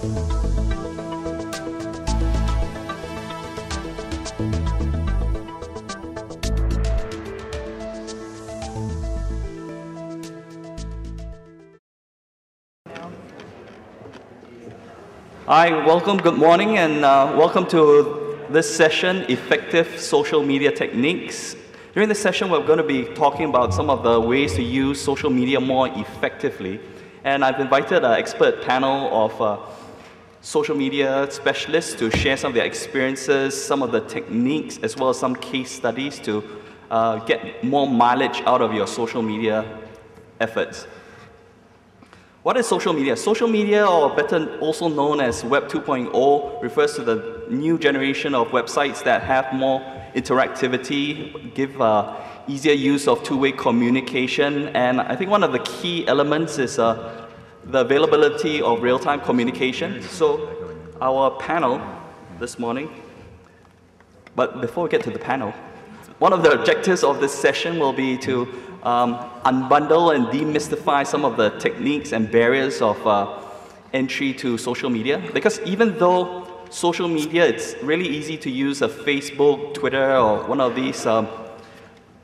Hi, welcome, good morning, and welcome to this session, Effective Social Media Techniques. During this session, we're going to be talking about some of the ways to use social media more effectively. And I've invited an expert panel of social media specialists to share some of their experiences, some of the techniques, as well as some case studies to get more mileage out of your social media efforts. What is social media? Social media, or better also known as Web 2.0, refers to the new generation of websites that have more interactivity, give easier use of two-way communication, and I think one of the key elements is the availability of real-time communication. So our panel this morning, but before we get to the panel, one of the objectives of this session will be to unbundle and demystify some of the techniques and barriers of entry to social media. Because even though social media, it's really easy to use a Facebook, Twitter, or one of these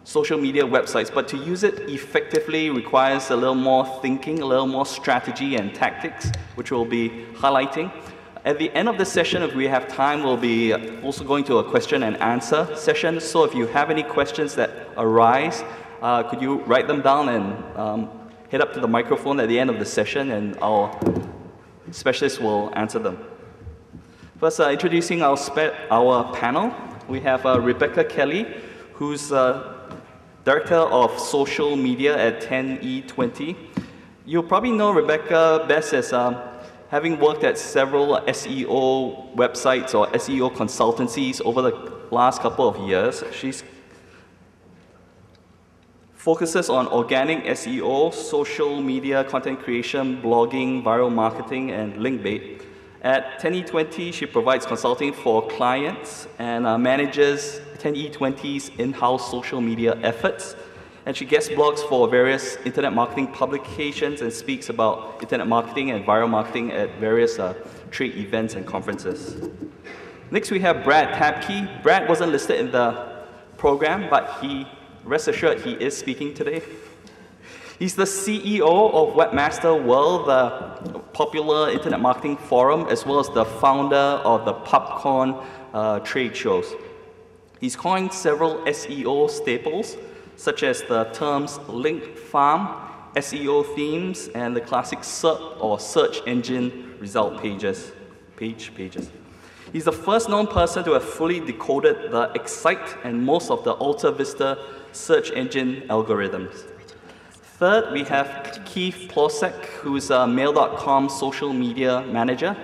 social media websites, but to use it effectively requires a little more thinking, a little more strategy and tactics, which we'll be highlighting. At the end of the session, if we have time, we'll be also going to a question and answer session. So if you have any questions that arise, could you write them down and head up to the microphone at the end of the session, and our specialists will answer them. First, introducing our panel, we have Rebecca Kelly, who's Director of Social Media at 10E20. You'll probably know Rebecca best as having worked at several SEO websites or SEO consultancies over the last couple of years. She focuses on organic SEO, social media content creation, blogging, viral marketing, and link bait. At 10E20, she provides consulting for clients and manages 10E20's in-house social media efforts. And she guest blogs for various internet marketing publications and speaks about internet marketing and viral marketing at various trade events and conferences. Next, we have Brad Tabke. Brad wasn't listed in the program, but rest assured, he is speaking today. He's the CEO of WebmasterWorld, the popular internet marketing forum, as well as the founder of the Popcorn trade shows. He's coined several SEO staples, such as the terms link farm, SEO themes, and the classic SERP, or search engine result pages. He's the first known person to have fully decoded the Excite and most of the Alta Vista search engine algorithms. Third, we have Keith Plosek, who's a Mail.com social media manager.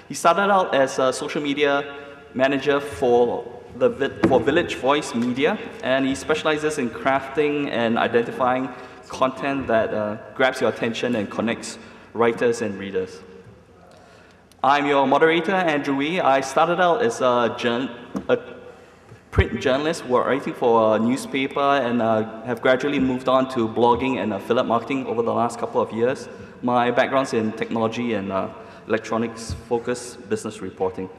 He started out as a social media manager for Village Voice Media, and he specializes in crafting and identifying content that grabs your attention and connects writers and readers. I'm your moderator, Andrew Wee. I started out as a print journalist writing for a newspaper, and have gradually moved on to blogging and affiliate marketing over the last couple of years. My background's in technology and electronics-focused business reporting.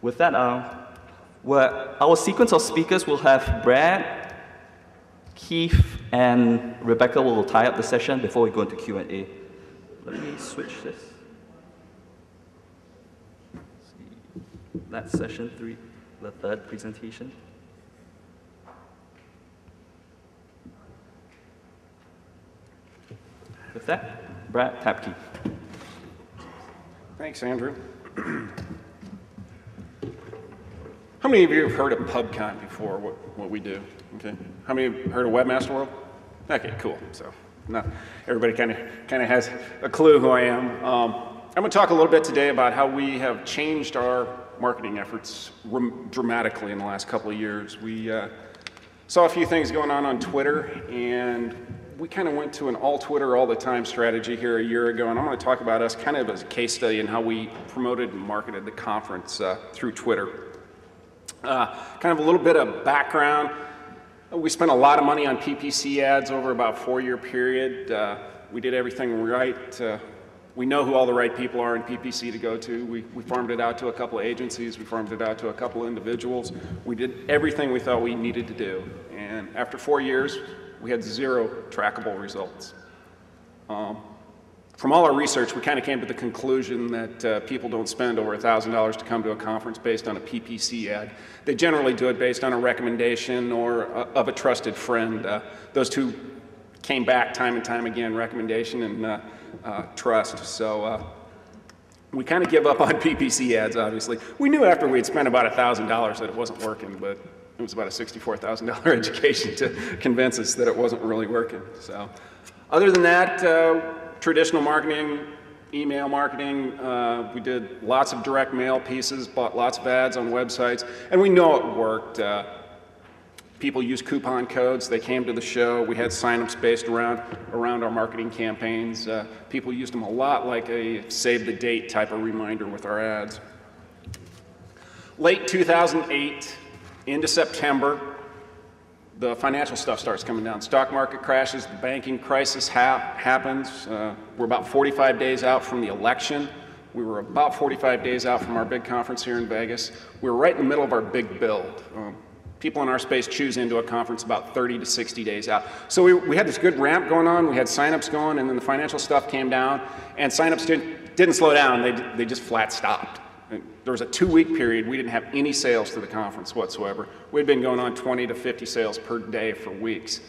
With that, our sequence of speakers will have Brad, Keith, and Rebecca will tie up the session before we go into Q&A. Let me switch this. That's session 3, the third presentation. With that, Brad Tabke. Thanks, Andrew. How many of you have heard of PubCon before, what we do? Okay. How many have heard of WebmasterWorld? Okay, cool. So not everybody kind of has a clue who I am. I'm going to talk a little bit today about how we have changed our marketing efforts dramatically in the last couple of years. We saw a few things going on Twitter, and we kind of went to an all Twitter all the time strategy here a year ago, and I'm going to talk about us kind of as a case study and how we promoted and marketed the conference through Twitter. Kind of a little bit of background. We spent a lot of money on PPC ads over about a 4-year period. We did everything right We know who all the right people are in PPC to go to. We farmed it out to a couple of agencies. We farmed it out to a couple of individuals. We did everything we thought we needed to do. And after 4 years, we had 0 trackable results. From all our research, we kind of came to the conclusion that people don't spend over $1,000 to come to a conference based on a PPC ad. They generally do it based on a recommendation or of a trusted friend. Those two came back time and time again, recommendation and trust. So we kind of give up on PPC ads, obviously. We knew after we'd spent about $1,000 that it wasn't working, but it was about a $64,000 education to convince us that it wasn't really working. So other than that, traditional marketing, email marketing, we did lots of direct mail pieces, bought lots of ads on websites, and we know it worked. People used coupon codes. They came to the show. We had signups based around our marketing campaigns. People used them a lot like a save the date type of reminder with our ads. Late 2008 into September, the financial stuff starts coming down. Stock market crashes, the banking crisis happens. We're about 45 days out from the election. We were about 45 days out from our big conference here in Vegas. We were right in the middle of our big build. People in our space choose into a conference about 30 to 60 days out. So we had this good ramp going on, we had signups going, and then the financial stuff came down, and signups didn't slow down, they just flat stopped. There was a 2-week period we didn't have any sales to the conference whatsoever. We'd been going on 20 to 50 sales per day for weeks.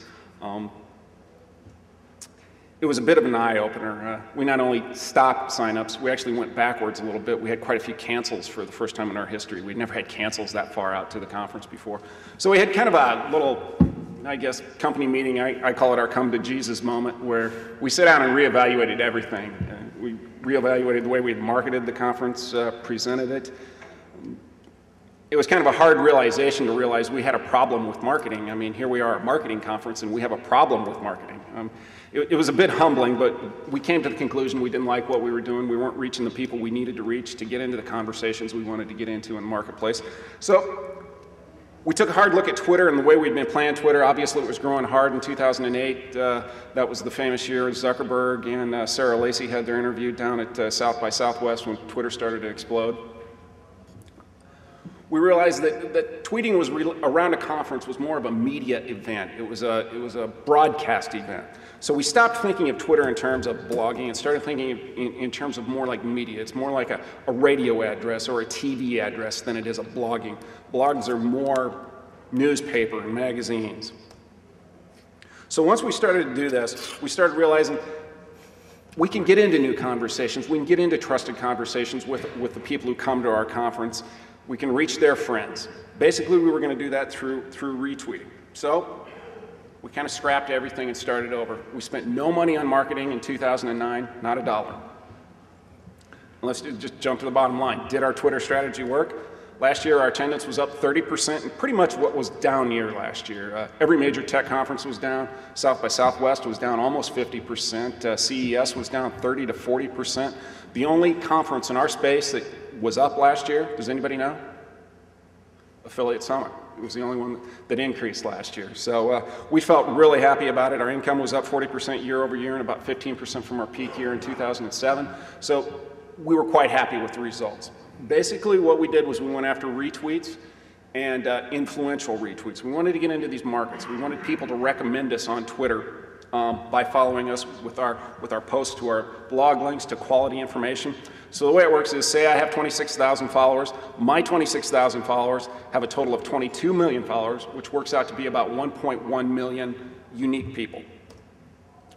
It was a bit of an eye-opener. We not only stopped signups, we actually went backwards a little bit. We had quite a few cancels for the first time in our history. We'd never had cancels that far out to the conference before. So we had kind of a little, I guess, company meeting. I call it our come to Jesus moment, where we sat down and reevaluated everything. We reevaluated the way we had marketed the conference, presented it. It was kind of a hard realization to realize we had a problem with marketing. I mean, here we are at a marketing conference and we have a problem with marketing. It was a bit humbling, but we came to the conclusion we didn't like what we were doing. We weren't reaching the people we needed to reach to get into the conversations we wanted to get into in the marketplace. So we took a hard look at Twitter and the way we'd been playing Twitter. Obviously, it was growing hard in 2008. That was the famous year Zuckerberg and Sarah Lacey had their interview down at South by Southwest when Twitter started to explode. We realized that tweeting was around a conference was more of a media event. It was a broadcast event. So we stopped thinking of Twitter in terms of blogging and started thinking in terms of more like media. It's more like a radio address or a TV address than it is a blogging. Blogs are more newspaper and magazines. So once we started to do this, we started realizing we can get into new conversations. We can get into trusted conversations with the people who come to our conference. We can reach their friends. Basically, we were going to do that through retweeting. So we kind of scrapped everything and started over. We spent no money on marketing in 2009, not a dollar. Let's just jump to the bottom line. Did our Twitter strategy work? Last year, our attendance was up 30%, and pretty much what was down year last year. Every major tech conference was down. South by Southwest was down almost 50%. CES was down 30 to 40%. The only conference in our space that was up last year, does anybody know? Affiliate Summit. It was the only one that increased last year. So we felt really happy about it. Our income was up 40% year over year and about 15% from our peak year in 2007. So we were quite happy with the results. Basically what we did was we went after retweets and influential retweets. We wanted to get into these markets. We wanted people to recommend us on Twitter by following us with our posts to our blog links to quality information. So the way it works is, say I have 26,000 followers. My 26,000 followers have a total of 22 million followers, which works out to be about 1.1 million unique people.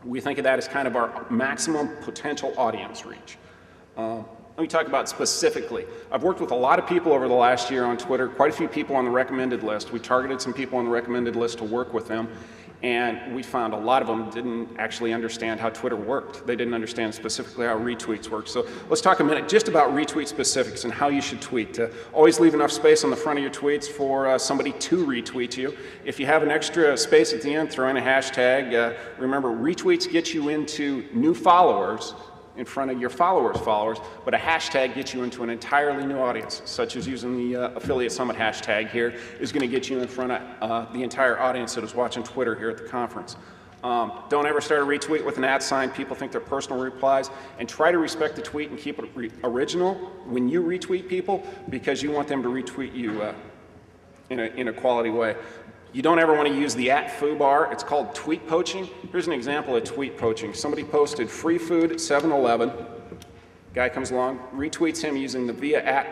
We think of that as kind of our maximum potential audience reach. Let me talk about specifically. I've worked with a lot of people over the last year on Twitter, quite a few people on the recommended list. We targeted some people on the recommended list to work with them, and we found a lot of them didn't actually understand how Twitter worked. They didn't understand specifically how retweets work. So let's talk a minute just about retweet specifics and how you should tweet. Always leave enough space on the front of your tweets for somebody to retweet you. If you have an extra space at the end, throw in a hashtag. Remember, retweets get you into new followers in front of your followers, but a hashtag gets you into an entirely new audience, such as using the Affiliate Summit hashtag here is going to get you in front of the entire audience that is watching Twitter here at the conference. Don't ever start a retweet with an @ People think they're personal replies. And try to respect the tweet and keep it original when you retweet people, because you want them to retweet you in a quality way. You don't ever want to use the @foobar. It's called tweet poaching. Here's an example of tweet poaching. Somebody posted free food at 7-Eleven. Guy comes along, retweets him using the via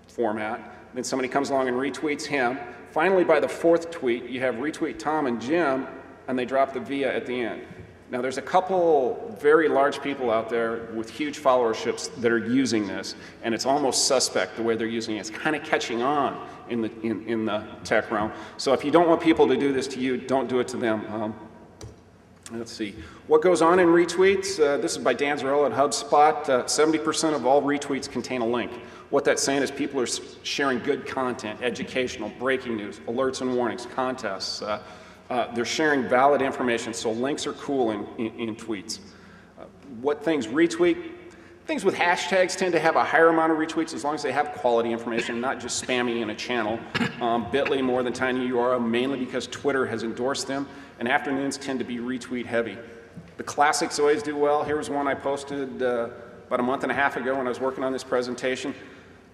format. Then somebody comes along and retweets him. Finally, by the 4th tweet, you have retweet Tom and Jim, and they drop the via at the end. Now, there's a couple very large people out there with huge followerships that are using this, and it's almost suspect the way they're using it. It's kind of catching on in the tech realm. So if you don't want people to do this to you, don't do it to them. Let's see. What goes on in retweets? This is by Dan Zarella at HubSpot. 70% of all retweets contain a link. What that's saying is people are sharing good content, educational, breaking news, alerts and warnings, contests. They're sharing valid information, so links are cool in tweets. What things retweet? Things with hashtags tend to have a higher amount of retweets as long as they have quality information, not just spamming in a channel. Bit.ly more than tiny URL, mainly because Twitter has endorsed them, and afternoons tend to be retweet heavy. The classics always do well. Here was one I posted about a month and a half ago when I was working on this presentation.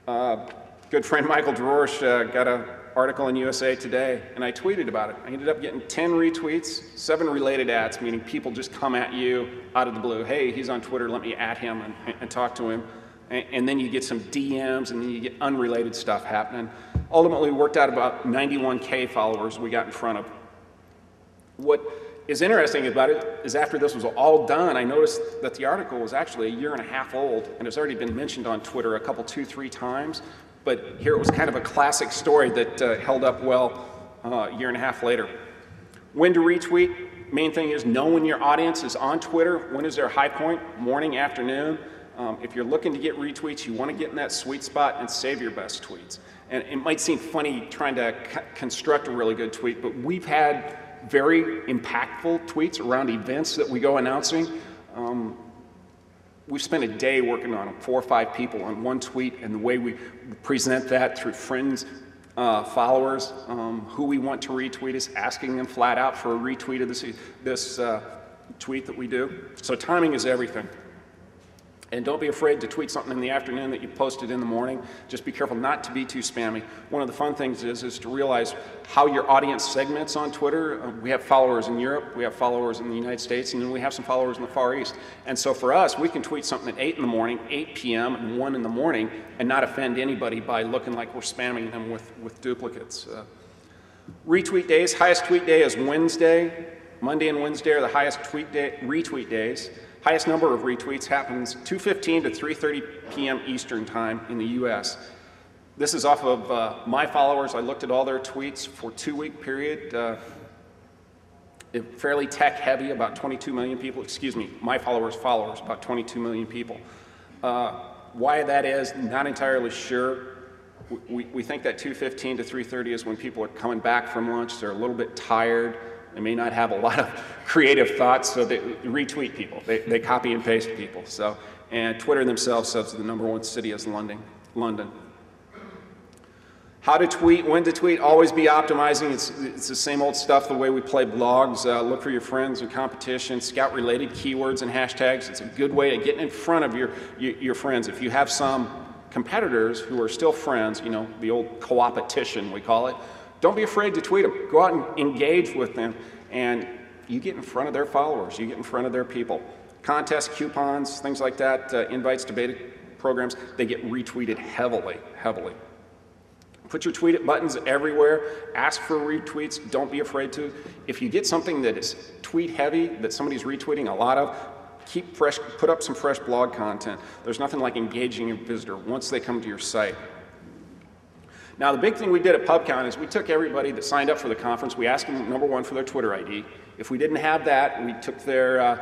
Good friend Michael Drorsch got an article in USA Today, and I tweeted about it. I ended up getting 10 retweets, 7 related ads, meaning people just come at you out of the blue. Hey, he's on Twitter, let me at him and talk to him. And then you get some DMs, and then you get unrelated stuff happening. Ultimately, we worked out about 91K followers we got in front of. What is interesting about it is after this was all done, I noticed that the article was actually 1.5 years old, and it's already been mentioned on Twitter a couple, 2-3 times. But here it was kind of a classic story that held up well 1.5 years later. When to retweet? Main thing is know when your audience is on Twitter. When is their high point? Morning, afternoon. If you're looking to get retweets, you want to get in that sweet spot and save your best tweets. And it might seem funny trying to construct a really good tweet, but we've had very impactful tweets around events that we go announcing. We've spent a day working on 4 or 5 people on one tweet, and the way we present that through friends, followers, who we want to retweet is asking them flat out for a retweet of this tweet that we do. So timing is everything. And don't be afraid to tweet something in the afternoon that you posted in the morning. Just be careful not to be too spammy. One of the fun things is to realize how your audience segments on Twitter. We have followers in Europe, we have followers in the United States, and then we have some followers in the Far East. And so for us, we can tweet something at 8 in the morning, 8 p.m., and 1 in the morning, and not offend anybody by looking like we're spamming them with duplicates. Retweet days, highest tweet day is Wednesday. Monday and Wednesday are the highest retweet days. Highest number of retweets happens 2:15 to 3:30 p.m. Eastern time in the US. This is off of my followers. I looked at all their tweets for a 2-week period. Fairly tech heavy, about 22 million people. Excuse me, my followers, about 22 million people. Why that is, not entirely sure. We think that 2:15 to 3:30 is when people are coming back from lunch. They're a little bit tired. They may not have a lot of creative thoughts, so they retweet people. They copy and paste people. So, and Twitter themselves says the #1 city is London. How to tweet, when to tweet, always be optimizing. It's the same old stuff, the way we play blogs. Look for your friends and competition, scout related keywords and hashtags. It's a good way to get in front of your friends. If you have some competitors who are still friends, you know, the old co-opetition, we call it, don't be afraid to tweet them. Go out and engage with them, and you get in front of their followers. You get in front of their people. Contests, coupons, things like that, invites to beta programs, they get retweeted heavily. Put your tweet it buttons everywhere. Ask for retweets. Don't be afraid to. If you get something that is tweet heavy, that somebody's retweeting a lot of, put up some fresh blog content. There's nothing like engaging a visitor once they come to your site. Now, the big thing we did at PubCon is we took everybody that signed up for the conference, we asked them, #1, for their Twitter ID. If we didn't have that, we took their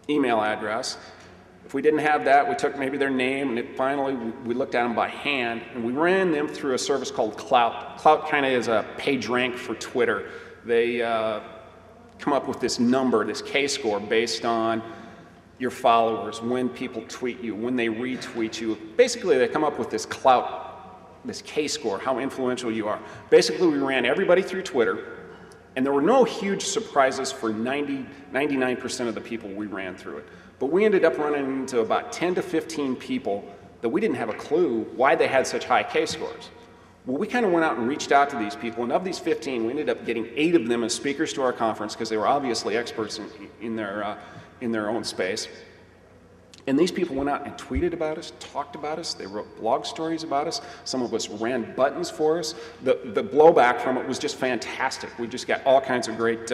email address. If we didn't have that, we took maybe their name, and finally we looked at them by hand, and we ran them through a service called Clout. Clout kind of is a page rank for Twitter. They come up with this number, this K-score, based on your followers, when people tweet you, when they retweet you. Basically, they come up with this Clout, this K-score, how influential you are. Basically, we ran everybody through Twitter, And there were no huge surprises for 99% of the people we ran through it. But we ended up running into about 10 to 15 people that we didn't have a clue why they had such high K-scores. Well, we kind of went out and reached out to these people, and of these 15, we ended up getting 8 of them as speakers to our conference because they were obviously experts in their own space. And these people went out and tweeted about us, talked about us, they wrote blog stories about us. Some of us ran buttons for us. The blowback from it was just fantastic. We just got all kinds of great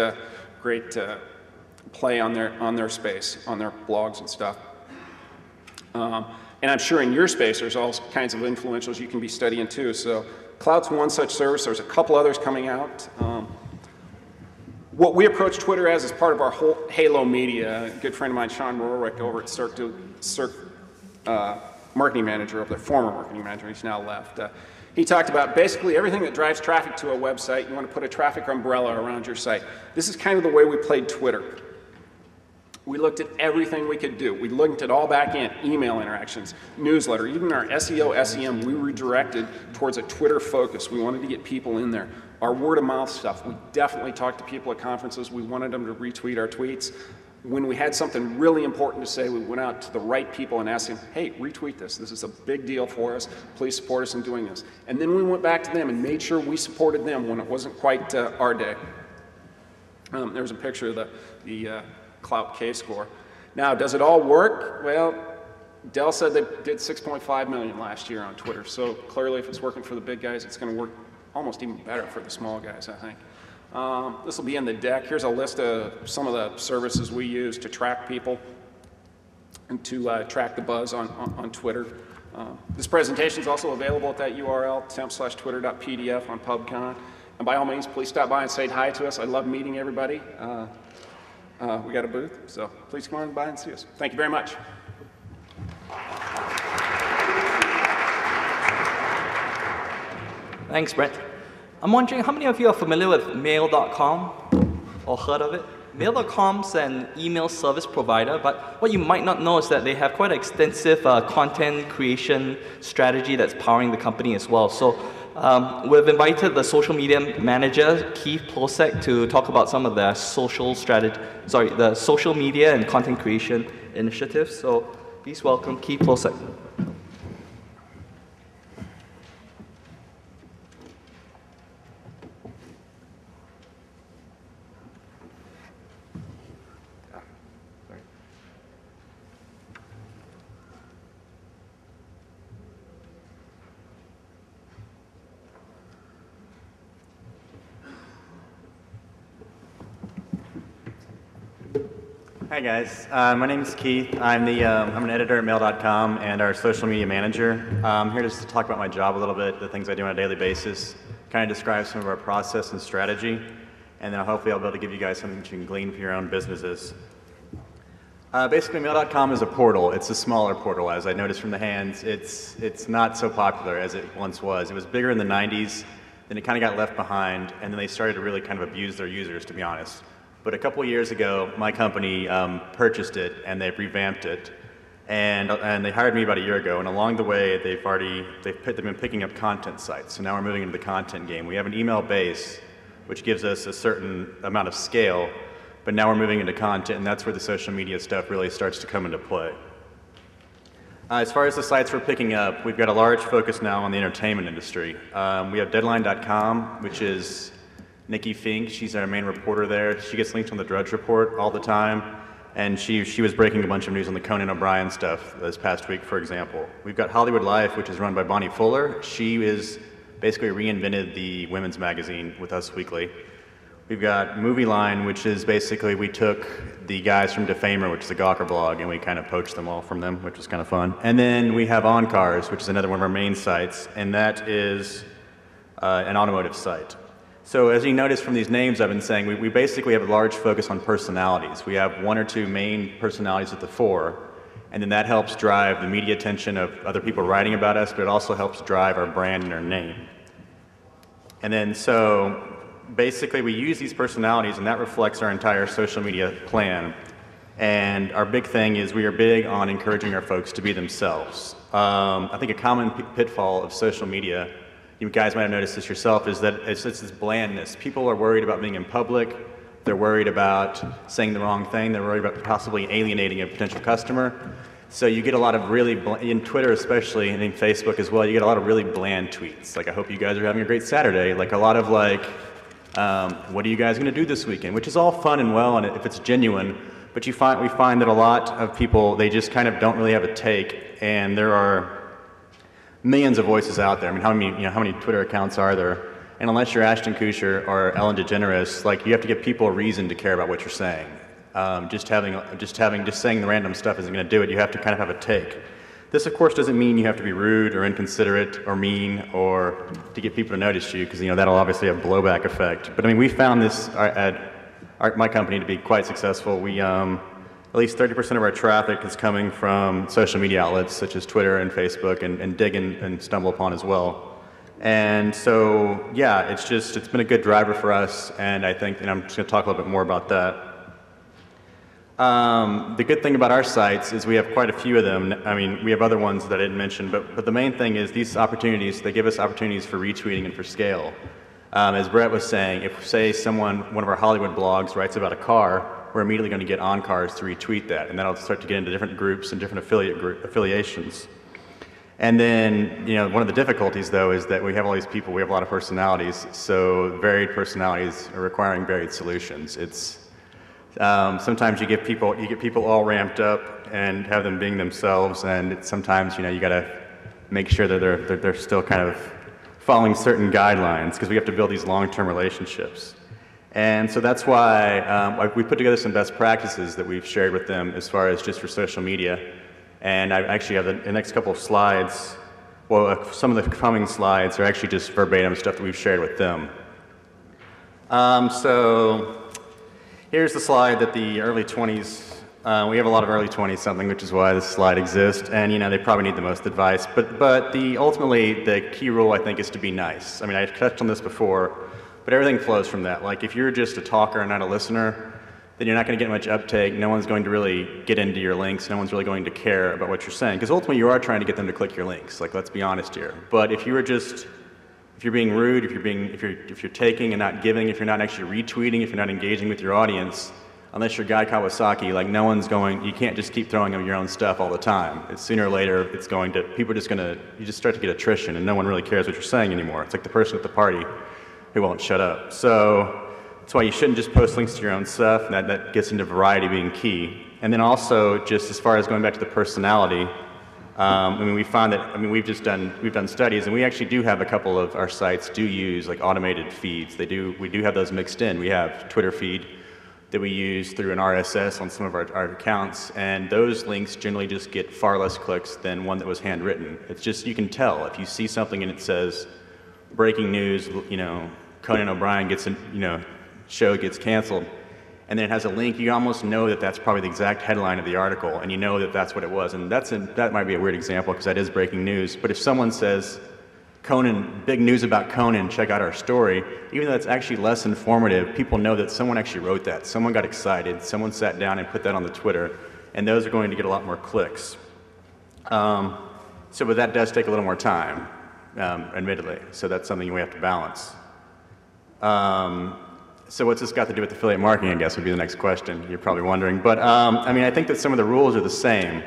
play on their space, on their blogs and stuff. And I'm sure in your space there's all kinds of influentials you can be studying too. So Cloud's one such service. There's a couple others coming out. What we approach Twitter as is part of our whole Halo Media. A good friend of mine, Sean Rorick, over at Cirque marketing manager over there, former marketing manager, he's now left. He talked about basically everything that drives traffic to a website. You want to put a traffic umbrella around your site. This is kind of the way we played Twitter. We looked at everything we could do. We looked at all back end, email interactions, newsletter, even our SEO, SEM, we redirected towards a Twitter focus. We wanted to get people in there. Our word of mouth stuff, we definitely talked to people at conferences. We wanted them to retweet our tweets. When we had something really important to say, we went out to the right people and asked them, hey, retweet this. This is a big deal for us. Please support us in doing this. And then we went back to them and made sure we supported them when it wasn't quite our day. There's a picture of the Clout K-score. Now, does it all work? Well, Dell said they did 6.5 million last year on Twitter. So clearly, if it's working for the big guys, it's going to work almost even better for the small guys, I think. This will be in the deck. Here's a list of some of the services we use to track people and to track the buzz on Twitter. This presentation is also available at that URL, temp/twitter.pdf on PubCon. And by all means, please stop by and say hi to us. I love meeting everybody. We got a booth, so please come on by and see us. Thank you very much. Thanks, Brett. I'm wondering how many of you are familiar with Mail.com or heard of it? Mail.com's an email service provider, but what you might not know is that they have quite an extensive content creation strategy that's powering the company as well. So we've invited the social media manager, Keith Plosek, to talk about some of their the social media and content creation initiatives. So please welcome Keith Plosek. Hi guys, my name is Keith. I'm an editor at Mail.com and our social media manager. I'm here just to talk about my job a little bit, the things I do on a daily basis, kind of describe some of our process and strategy, and then hopefully I'll be able to give you guys something that you can glean for your own businesses. Basically, Mail.com is a portal. It's a smaller portal, as I noticed from the hands. It's not so popular as it once was. It was bigger in the 90s, then it kind of got left behind, and then they started to really kind of abuse their users, to be honest. But a couple of years ago, my company purchased it and they revamped it, and they hired me about a year ago. And along the way, they've been picking up content sites. So now we're moving into the content game. We have an email base, which gives us a certain amount of scale, but now we're moving into content, and that's where the social media stuff really starts to come into play. As far as the sites we're picking up, we've got a large focus now on the entertainment industry. We have Deadline.com, which is Nikki Fink. She's our main reporter there. She gets linked on the Drudge Report all the time, and she was breaking a bunch of news on the Conan O'Brien stuff this past week, for example. We've got Hollywood Life, which is run by Bonnie Fuller. She is basically reinvented the women's magazine with Us Weekly. We've got Movie Line, which is basically we took the guys from Defamer, which is a Gawker blog, and we kind of poached them all from them, which was kind of fun. And then we have On Cars, which is another one of our main sites, and that is an automotive site. So as you notice from these names I've been saying, we basically have a large focus on personalities. We have one or two main personalities at the fore, and then that helps drive the media attention of other people writing about us, but it also helps drive our brand and our name. And then so basically we use these personalities, and that reflects our entire social media plan. And our big thing is we are big on encouraging our folks to be themselves. I think a common pitfall of social media you guys might have noticed this yourself, is that it's this blandness. People are worried about being in public. They're worried about saying the wrong thing. They're worried about possibly alienating a potential customer. So you get a lot of really, in Twitter especially, and in Facebook as well, you get a lot of really bland tweets. Like, I hope you guys are having a great Saturday. Like, a lot of like, what are you guys going to do this weekend? Which is all fun and well, and if it's genuine. But we find that a lot of people, they just kind of don't really have a take, and there are millions of voices out there. I mean, how many Twitter accounts are there? And unless you're Ashton Kutcher or Ellen DeGeneres, like, you have to give people a reason to care about what you're saying. Just saying the random stuff isn't going to do it. You have to kind of have a take. This, of course, doesn't mean you have to be rude or inconsiderate or mean or to get people to notice you, because that'll obviously have blowback effect. But I mean, we found this at my company to be quite successful. We at least 30% of our traffic is coming from social media outlets such as Twitter and Facebook, and dig and stumble upon as well. And so, yeah, it's been a good driver for us, and I think, and I'm just going to talk a little bit more about that. The good thing about our sites is we have quite a few of them. I mean, we have other ones that I didn't mention, but the main thing is these opportunities, they give us opportunities for retweeting and for scale. As Brett was saying, if, say, one of our Hollywood blogs writes about a car, we're immediately going to get on cars to retweet that, and that'll start to get into different groups and different affiliations. And then, one of the difficulties, though, is that we have all these people, we have a lot of personalities, so varied personalities are requiring varied solutions. It's sometimes you get people all ramped up and have them being themselves, and sometimes, you got to make sure that they're still kind of following certain guidelines, because we have to build these long-term relationships. And so that's why we put together some best practices that we've shared with them as far as just for social media. And I actually have the next couple of slides. Well, some of the coming slides are actually just verbatim stuff that we've shared with them. So here's the slide that the early 20s, we have a lot of early 20s something, which is why this slide exists. And they probably need the most advice. But ultimately, the key rule, I think, is to be nice. I mean, I touched on this before, but everything flows from that. Like, if you're just a talker and not a listener, then you're not going to get much uptake. No one's going to really get into your links. No one's really going to care about what you're saying. Because ultimately, you are trying to get them to click your links. Like, let's be honest here. But if you're being rude, if you're taking and not giving, if you're not actually retweeting, if you're not engaging with your audience, unless you're Guy Kawasaki, like, you can't just keep throwing them your own stuff all the time. Sooner or later, you just start to get attrition, and no one really cares what you're saying anymore. It's like the person at the party who won't shut up. So that's why you shouldn't just post links to your own stuff, and that gets into variety being key. And then also, just as far as going back to the personality, we found that, we've done studies, and we actually do have a couple of our sites do use like automated feeds. We do have those mixed in. We have Twitter feed that we use through an RSS on some of our accounts, and those links generally just get far less clicks than one that was handwritten. It's just, you can tell if you see something and it says breaking news, Conan O'Brien show gets canceled, and then it has a link, you almost know that that's probably the exact headline of the article, and you know that that's what it was. And that might be a weird example, because that is breaking news. But if someone says, Conan, big news about Conan, check out our story, even though it's actually less informative, people know that someone actually wrote that. Someone got excited, someone sat down and put that on the Twitter, and those are going to get a lot more clicks. But that does take a little more time, admittedly, so that's something we have to balance. So what's this got to do with affiliate marketing, I guess, would be the next question you're probably wondering. But I think that some of the rules are the same.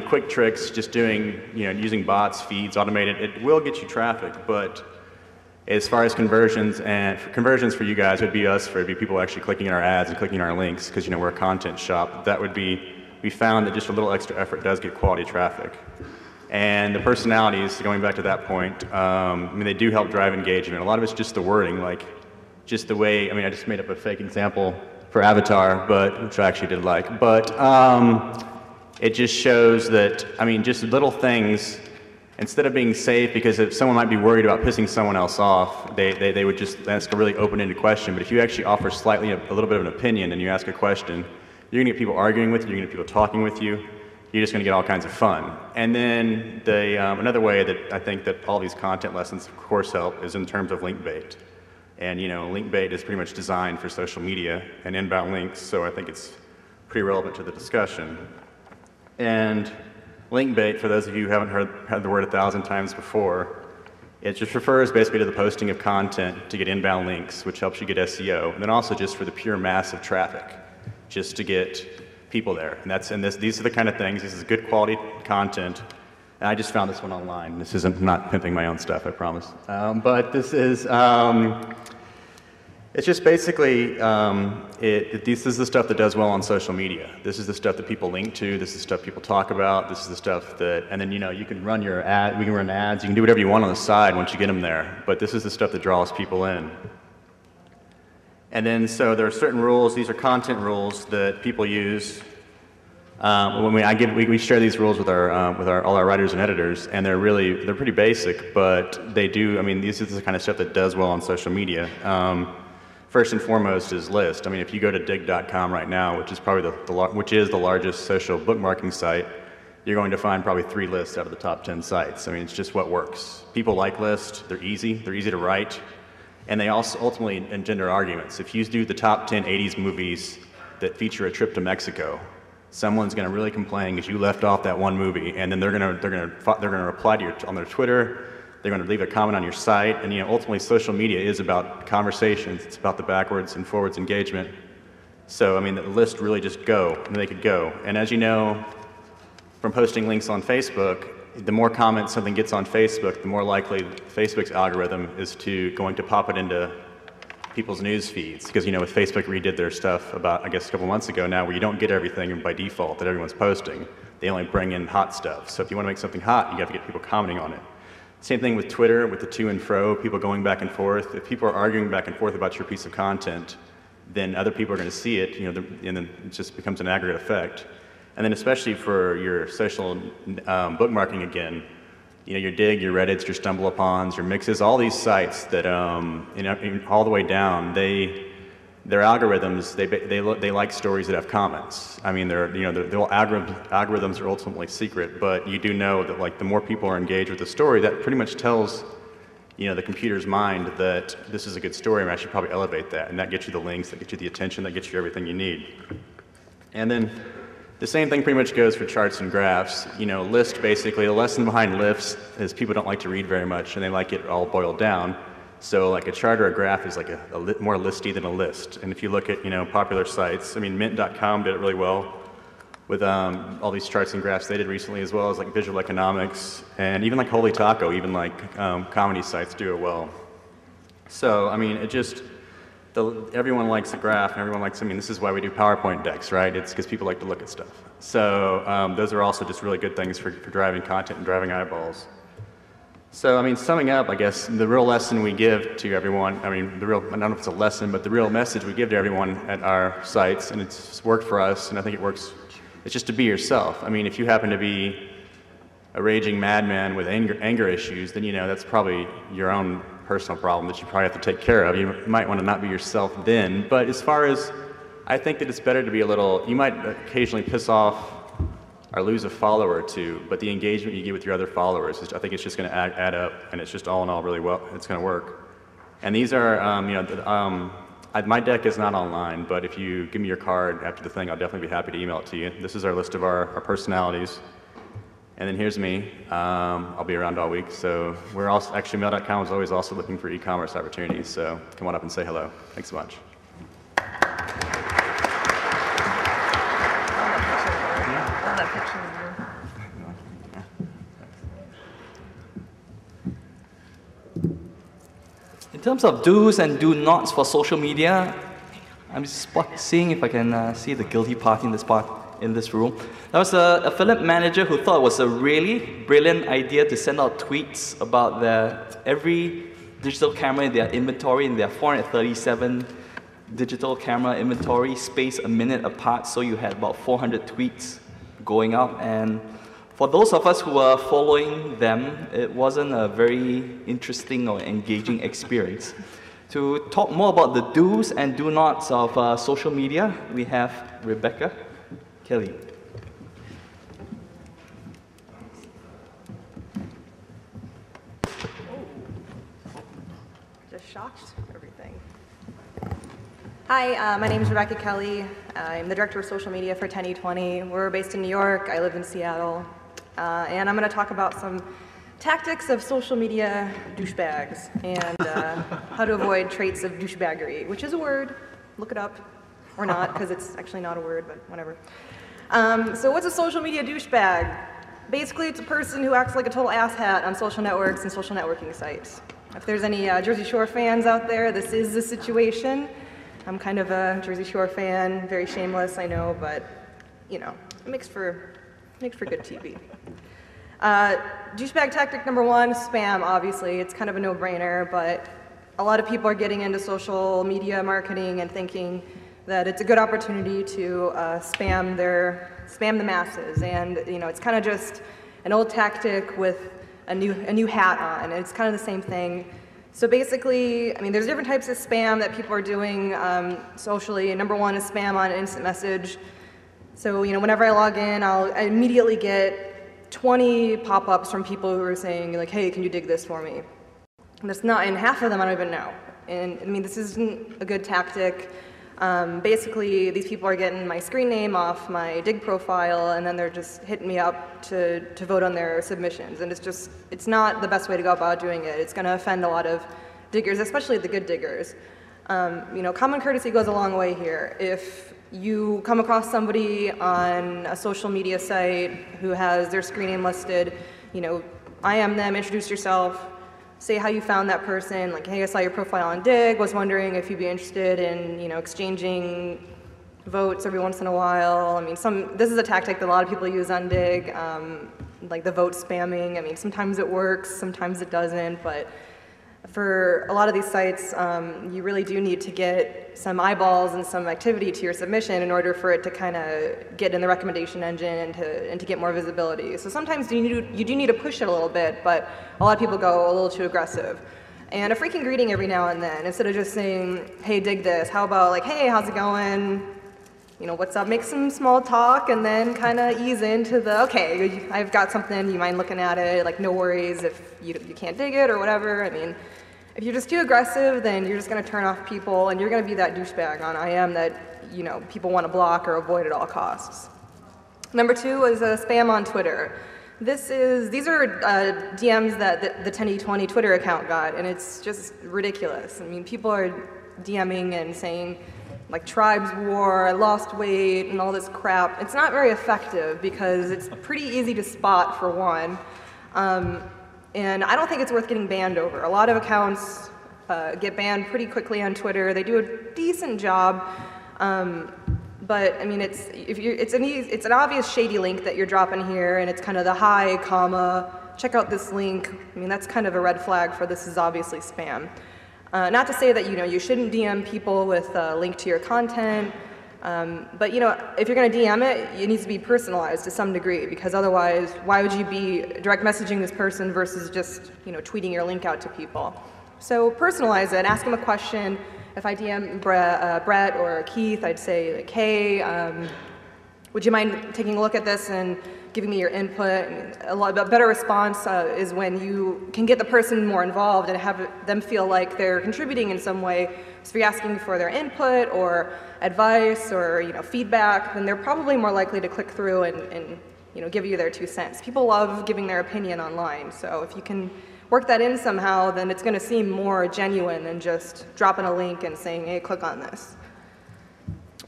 Quick tricks, just using bots, feeds, automated, it will get you traffic, but as far as conversions, and conversions for you guys would be people actually clicking our ads and clicking our links, because we're a content shop. We found that just a little extra effort does get quality traffic. And the personalities, going back to that point, they do help drive engagement. A lot of it's just the wording, like just the way, I just made up a fake example for Avatar, which I actually did like. But it just shows that, just little things, instead of being safe, because if someone might be worried about pissing someone else off, they would just ask a really open-ended question. But if you actually offer slightly a little bit of an opinion and you ask a question, you're going to get people arguing with you, you're going to get people talking with you, you're just going to get all kinds of fun. And then another way that I think that all these content lessons, of course, help is in terms of link bait. And link bait is pretty much designed for social media and inbound links, so I think it's pretty relevant to the discussion. And link bait, for those of you who haven't heard the word 1,000 times before, It just refers basically to the posting of content to get inbound links, which helps you get SEO, and then also just for the pure mass of traffic, just to get people there. And these are the kind of things. This is good quality content. And I just found this one online. This isn't not pimping my own stuff, I promise. But this is. It's just basically, this is the stuff that does well on social media. This is the stuff that people link to. This is the stuff people talk about. This is the stuff that, and then you can run your ad. We can run ads. You can do whatever you want on the side once you get them there. But this is the stuff that draws people in. And then so there are certain rules. These are content rules that people use. We share these rules with all our writers and editors, and they're pretty basic, but they do. I mean, this is the kind of stuff that does well on social media. First and foremost is list. I mean, if you go to dig.com right now, which is probably the largest social bookmarking site, you're going to find probably 3 lists out of the top 10 sites. I mean, it's just what works. People like lists. They're easy to write, and they also ultimately engender arguments. If you do the top 10 '80s movies that feature a trip to Mexico, someone's going to really complain because you left off that one movie, and then they're going to reply to you on their Twitter. They're going to leave a comment on your site, and ultimately social media is about conversations. It's about the backwards and forwards engagement. So I mean, the list really just go, and they could go. And as you know, from posting links on Facebook, the more comments something gets on Facebook, the more likely Facebook's algorithm is going to pop it into people's news feeds. Because with Facebook redid their stuff about, I guess, a couple months ago now, where you don't get everything by default that everyone's posting. They only bring in hot stuff. So if you want to make something hot, you have to get people commenting on it. Same thing with Twitter, with the to and fro, people going back and forth. If people are arguing back and forth about your piece of content, then other people are going to see it, and then it just becomes an aggregate effect. And then especially for your social bookmarking again, your Dig, your Reddits, your StumbleUpons, your Mixes, all these sites that, all the way down, their algorithms, they like stories that have comments. I mean, their algorithms are ultimately secret, but you do know that the more people are engaged with the story, that pretty much tells the computer's mind that this is a good story, and I should probably elevate that, and that gets you the links, that gets you the attention, that gets you everything you need. And then the same thing pretty much goes for charts and graphs. List basically, the lesson behind lists is people don't like to read very much, and they like it all boiled down. So like a chart or a graph is like more listy than a list. And if you look at popular sites, I mean Mint.com did it really well with all these charts and graphs they did recently, as well as like Visual Economics, and even like Holy Taco, even like comedy sites do it well. So I mean, everyone likes a graph, and everyone likes. I mean, this is why we do PowerPoint decks, right? It's because people like to look at stuff. So those are also just really good things for driving content and driving eyeballs. So, I mean, summing up, I guess, the real lesson we give to everyone, I don't know if it's a lesson, but the real message we give to everyone at our sites, and it's worked for us, and I think it works, it's just to be yourself. I mean, if you happen to be a raging madman with anger issues, then, that's probably your own personal problem that you probably have to take care of. You might want to not be yourself then, but as far as, I think that it's better to be you might occasionally piss off or lose a follower or two, but the engagement you get with your other followers, I think it's just going to add up, and it's just all in all really well, it's going to work. And these are, my deck is not online, but if you give me your card after the thing, I'll definitely be happy to email it to you. This is our list of our personalities. And then here's me. I'll be around all week, so we're also, actually Mail.com is always also looking for e-commerce opportunities, so come on up and say hello. Thanks so much. In terms of do's and do nots for social media, I'm seeing if I can see the guilty party in this room. There was an affiliate manager who thought it was a really brilliant idea to send out tweets about every digital camera in their inventory, in their 437 digital camera inventory, spaced a minute apart, so you had about 400 tweets going out. And for those of us who were following them, it wasn't a very interesting or engaging experience. To talk more about the do's and do nots of social media, we have Rebecca Kelly. Just shocked everything. Hi, my name is Rebecca Kelly. I'm the director of social media for 10E20. We're based in New York. I live in Seattle. And I'm going to talk about some Tactics of social media douchebags and how to avoid traits of douchebaggery, which is a word. Look it up. Or not, because it's actually not a word, but whatever. So what's a social media douchebag? Basically, it's a person who acts like a total asshat on social networks and social networking sites. If there's any Jersey Shore fans out there, this is the situation. I'm kind of a Jersey Shore fan, very shameless, I know, but you know, it makes for good TV. Douchebag tactic number one, spam, obviously. It's kind of a no-brainer, but a lot of people are getting into social media marketing and thinking that it's a good opportunity to spam the masses, and you know, it's kind of just an old tactic with a new hat on, and it's kind of the same thing. So basically, I mean, there's different types of spam that people are doing socially. Number one is spam on instant message. So you know, whenever I log in, I immediately get 20 pop-ups from people who are saying like, hey, can you dig this for me? And half of them I don't even know. And I mean, this isn't a good tactic. Basically, these people are getting my screen name off my dig profile, and then they're just hitting me up to vote on their submissions. And it's not the best way to go about doing it. It's going to offend a lot of diggers, especially the good diggers. You know, common courtesy goes a long way here. If you come across somebody on a social media site who has their screen name listed, you know, I am them, introduce yourself, say how you found that person, like, hey, I saw your profile on Dig, was wondering if you'd be interested in, you know, exchanging votes every once in a while. I mean, this is a tactic that a lot of people use on Dig, like the vote spamming. I mean, sometimes it works, sometimes it doesn't, but for a lot of these sites, you really do need to get some eyeballs and some activity to your submission in order for it to kind of get in the recommendation engine and to get more visibility. So sometimes you do need to push it a little bit, but a lot of people go a little too aggressive. And a freaking greeting every now and then, instead of just saying, hey, dig this, how about like, hey, how's it going? You know, what's up? Make some small talk and then kind of ease into the, okay, I've got something, you mind looking at it, like no worries if you can't dig it or whatever. I mean, if you're just too aggressive, then you're just going to turn off people, and you're going to be that douchebag on IM that, you know, people want to block or avoid at all costs. Number two is spam on Twitter. These are DMs that the 1020 Twitter account got, and it's just ridiculous. I mean, people are DMing and saying, like, tribes war, I lost weight, and all this crap. It's not very effective because it's pretty easy to spot, for one. And I don't think it's worth getting banned over. A lot of accounts get banned pretty quickly on Twitter. They do a decent job, but I mean, it's an obvious shady link that you're dropping here, and it's kind of the hi, comma, check out this link. I mean, that's kind of a red flag for this is obviously spam. Not to say that you shouldn't DM people with a link to your content. But if you're going to DM it, it needs to be personalized to some degree, because otherwise, why would you be direct messaging this person versus just tweeting your link out to people? So personalize it. Ask them a question. If I DM Brett or Keith, I'd say, like, hey, would you mind taking a look at this and giving me your input? A better response is when you can get the person more involved and have them feel like they're contributing in some way. So if you're asking for their input or advice or feedback, then they're probably more likely to click through and give you their 2 cents. People love giving their opinion online, so if you can work that in somehow, then it's going to seem more genuine than just dropping a link and saying, hey, click on this.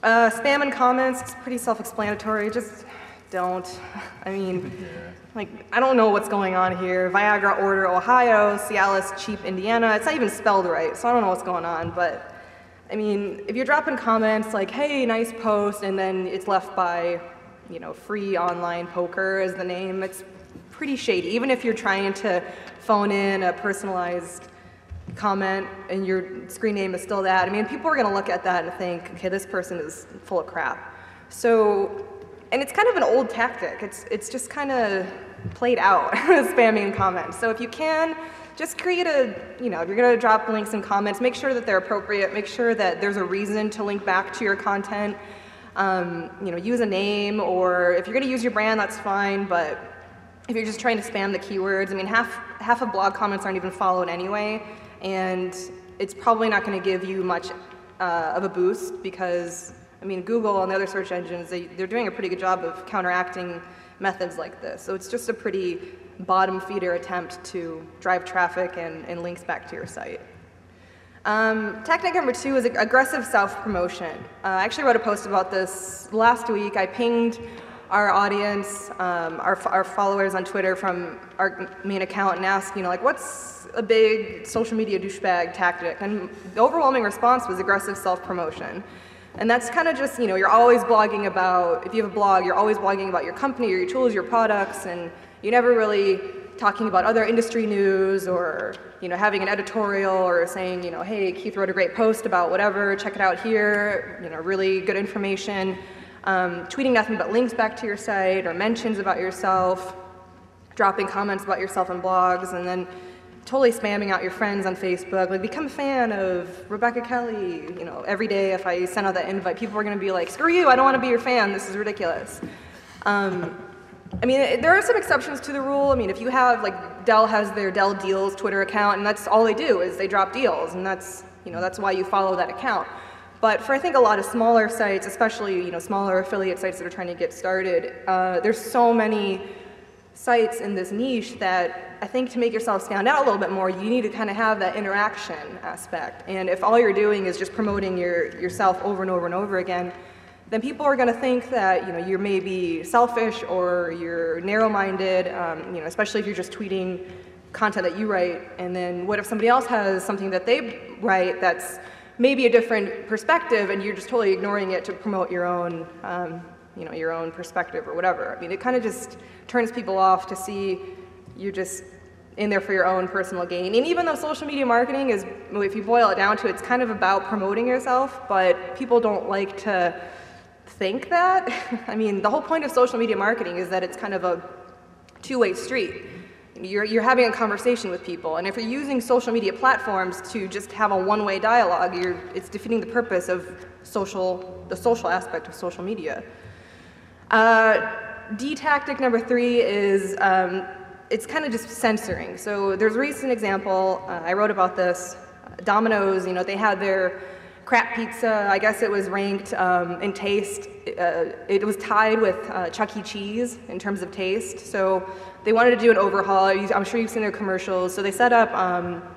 Spam and comments, it's pretty self-explanatory. Just don't. I mean, I don't know what's going on here. Viagra order Ohio, Cialis cheap Indiana. It's not even spelled right, so I don't know what's going on. But I mean, if you're dropping comments like, hey, nice post, and then it's left by, free online poker as the name, it's pretty shady. Even if you're trying to phone in a personalized comment and your screen name is still that, I mean, people are going to look at that and think, okay, this person is full of crap. So, and it's kind of an old tactic. It's just kind of played out, spamming comments. So if you can, just create if you're going to drop links and comments, make sure that they're appropriate, make sure that there's a reason to link back to your content. Use a name, or if you're going to use your brand, that's fine, but if you're just trying to spam the keywords, I mean, half of blog comments aren't even followed anyway, and it's probably not going to give you much of a boost because, I mean, Google and the other search engines, they're doing a pretty good job of counteracting methods like this. So it's just a pretty bottom feeder attempt to drive traffic and links back to your site. Tactic number 2 is aggressive self-promotion. I actually wrote a post about this last week. I pinged our audience, our followers on Twitter from our main account and asked, like, what's a big social media douchebag tactic? And the overwhelming response was aggressive self-promotion. And that's kind of just, you're always blogging about, if you have a blog, you're always blogging about your company or your tools, your products, and you're never really talking about other industry news or, having an editorial or saying, hey, Keith wrote a great post about whatever, check it out here, really good information. Tweeting nothing but links back to your site or mentions about yourself, dropping comments about yourself on blogs, and then totally spamming out your friends on Facebook, like become a fan of Rebecca Kelly. Every day if I send out that invite, people are going to be like, screw you, I don't want to be your fan, this is ridiculous. There are some exceptions to the rule. If you have, like, Dell has their Dell Deals Twitter account, and that's all they do is they drop deals, and that's why you follow that account. But for, I think, a lot of smaller sites, especially, smaller affiliate sites that are trying to get started, there's so many sites in this niche that I think to make yourself stand out a little bit more, you need to kind of have that interaction aspect. And if all you're doing is just promoting yourself over and over and over again, then people are going to think that you're maybe selfish or you're narrow-minded, especially if you're just tweeting content that you write. And then what if somebody else has something that they write that's maybe a different perspective, and you're just totally ignoring it to promote your own, your own perspective or whatever. It kind of just turns people off to see you're just in there for your own personal gain. And even though social media marketing is, if you boil it down to it, it's kind of about promoting yourself, but people don't like to think that. The whole point of social media marketing is that it's kind of a two-way street. You're having a conversation with people, and if you're using social media platforms to just have a one-way dialogue, it's defeating the purpose of the social aspect of social media. Tactic number 3 is it's kind of just censoring. So there's a recent example, I wrote about this. Domino's, they had their crap pizza. I guess it was ranked in taste. It was tied with Chuck E. Cheese in terms of taste. So they wanted to do an overhaul. I'm sure you've seen their commercials. So they set up a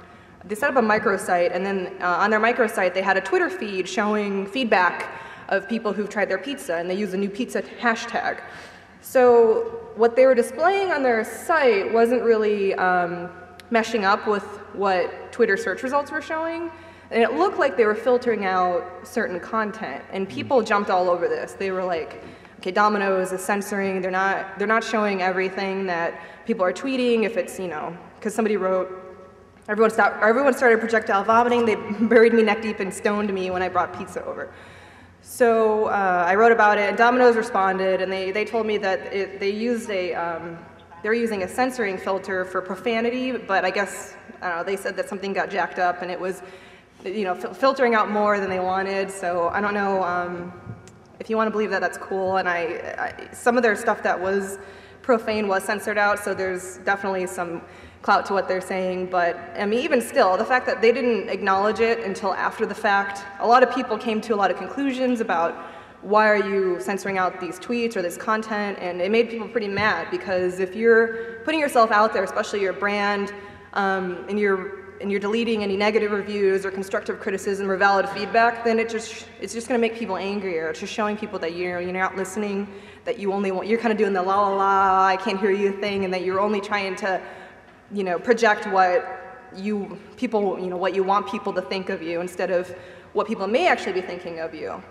microsite, and then on their microsite they had a Twitter feed showing feedback of people who've tried their pizza, and they used a new pizza hashtag. So what they were displaying on their site wasn't really meshing up with what Twitter search results were showing. And it looked like they were filtering out certain content, and people jumped all over this. They were like, okay, Domino's is censoring, they're not showing everything that people are tweeting. If it's, because somebody wrote, everyone started projectile vomiting, they buried me neck deep and stoned me when I brought pizza over. So I wrote about it, and Domino's responded, and they told me that they were using a censoring filter for profanity, but I guess, I don't know, they said that something got jacked up, and it was filtering out more than they wanted. So I don't know if you want to believe that, that's cool. And some of their stuff that was profane was censored out, so there's definitely some clout to what they're saying. But even still, the fact that they didn't acknowledge it until after the fact, a lot of people came to a lot of conclusions about why are you censoring out these tweets or this content, and it made people pretty mad, because if you're putting yourself out there, especially your brand, and you're deleting any negative reviews or constructive criticism or valid feedback, then it's just going to make people angrier. It's just showing people that you're not listening, that you're kind of doing the la la la, I can't hear you thing, and that you're only trying to, project what you want people to think of you instead of what people may actually be thinking of you.